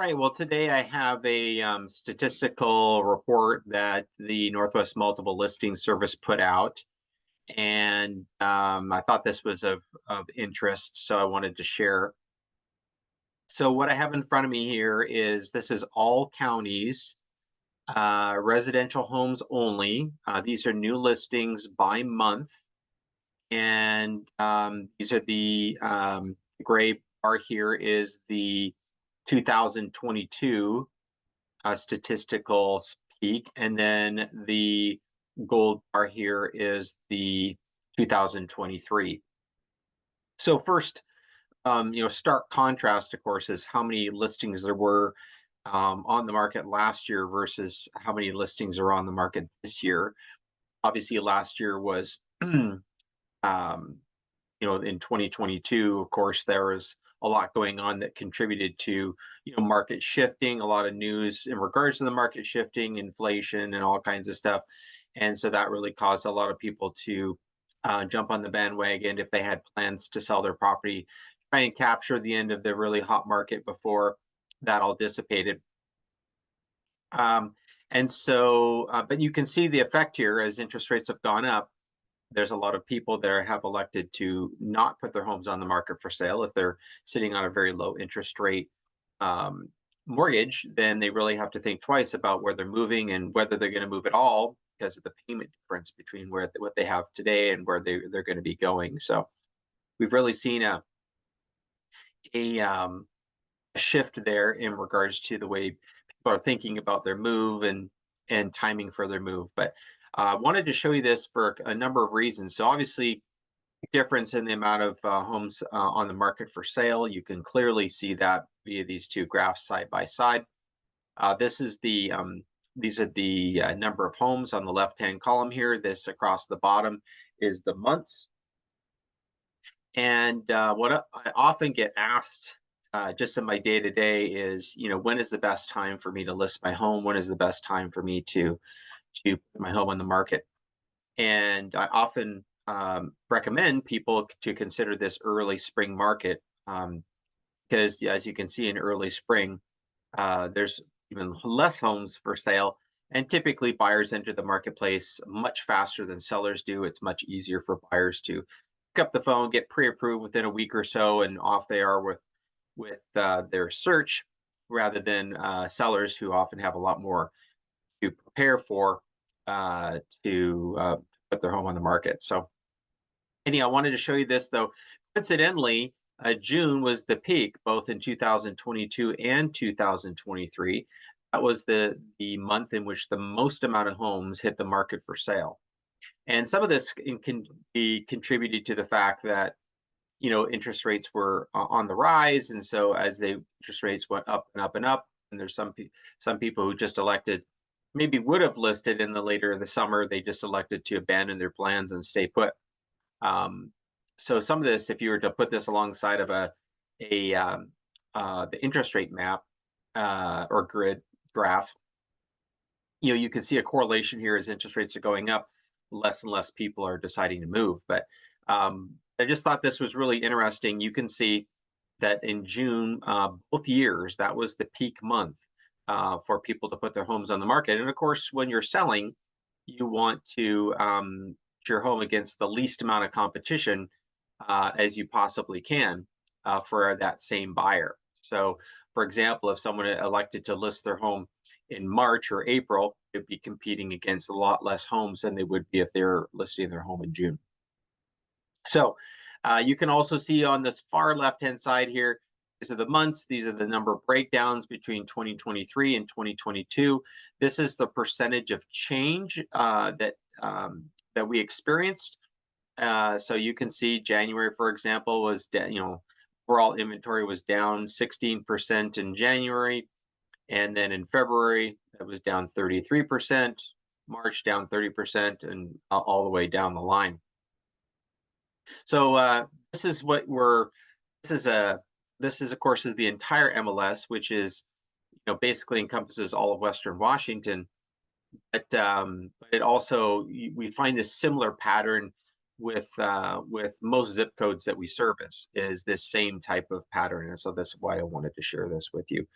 Hi, well, today I have a statistical report that the Northwest Multiple Listing Service put out, and I thought this was of interest, so I wanted to share. So, what I have in front of me here is this is all counties, residential homes only. These are new listings by month, and these are the gray bar here is the 2022 statistical peak, and then the gold bar here is the 2023. So first, stark contrast, of course, is how many listings there were on the market last year versus how many listings are on the market this year. Obviously, last year was in 2022, of course, there was a lot going on that contributed to, market shifting, a lot of news in regards to the market shifting, inflation, and all kinds of stuff. And so that really caused a lot of people to jump on the bandwagon if they had plans to sell their property, try and capture the end of the really hot market before that all dissipated. Um, but you can see the effect here as interest rates have gone up. There's a lot of people there have elected to not put their homes on the market for sale if they're sitting on a very low interest rate um, mortgage. Then they really have to think twice about where they're moving and whether they're going to move at all because of the payment difference between what they have today and where they're going to be going. So we've really seen a shift there in regards to the way people are thinking about their move and timing for their move. But I wanted to show you this for a number of reasons. So obviously, difference in the amount of homes on the market for sale. You can clearly see that via these two graphs side by side. This is these are the number of homes on the left-hand column here. This across the bottom is the months. And what I often get asked just in my day to day is, when is the best time for me to list my home? When is the best time for me to put my home on the market? And I often recommend people to consider this early spring market because, as you can see, in early spring, there's even less homes for sale. And typically, buyers enter the marketplace much faster than sellers do. It's much easier for buyers to pick up the phone, get pre-approved within a week or so, and off they are with their search, rather than sellers who often have a lot more to prepare for to put their home on the market. So anyhow, I wanted to show you this though. Coincidentally, June was the peak both in 2022 and 2023. That was the month in which the most amount of homes hit the market for sale. And some of this can be contributed to the fact that interest rates were on the rise, and so as the interest rates went up and up and up, and there's some people who just elected, maybe would have listed in the later in the summer, they just elected to abandon their plans and stay put. So some of this, if you were to put this alongside of the interest rate map or grid graph, you can see a correlation here as interest rates are going up, less and less people are deciding to move. But I just thought this was really interesting. You can see that in June, both years, that was the peak month for people to put their homes on the market. And of course, when you're selling, you want to put your home against the least amount of competition as you possibly can for that same buyer. So, for example, if someone elected to list their home in March or April, they'd be competing against a lot less homes than they would be if they're listing their home in June. So you can also see on this far left-hand side here, these are the months, these are the number of breakdowns between 2023 and 2022. This is the percentage of change that we experienced. So you can see January, for example, was overall inventory was down 16% in January. And then in February, it was down 33%, March down 30%, and all the way down the line. So this is of course is the entire MLS, which is basically encompasses all of Western Washington. But it also, we find this similar pattern with most zip codes that we service, is this same type of pattern, and so that's why I wanted to share this with you.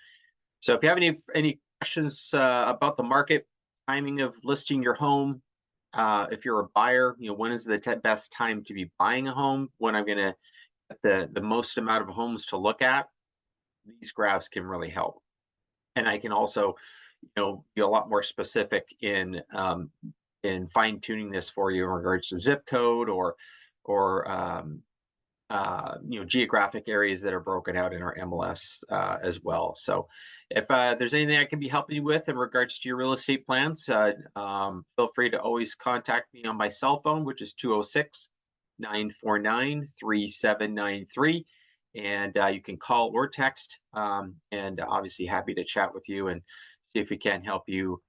So if you have any questions about the market, timing of listing your home, if you're a buyer, when is the best time to be buying a home? When I'm going to get the most amount of homes to look at? These graphs can really help, and I can also, be a lot more specific in fine tuning this for you in regards to zip code or geographic areas that are broken out in our MLS as well. So, if there's anything I can be helping you with in regards to your real estate plans, feel free to always contact me on my cell phone, which is 206-949-3793. And you can call or text. And obviously, happy to chat with you and see if we can help you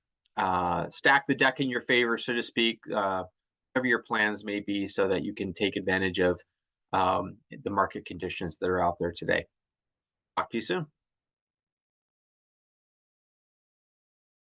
stack the deck in your favor, so to speak, whatever your plans may be, so that you can take advantage of the market conditions that are out there today. Talk to you soon.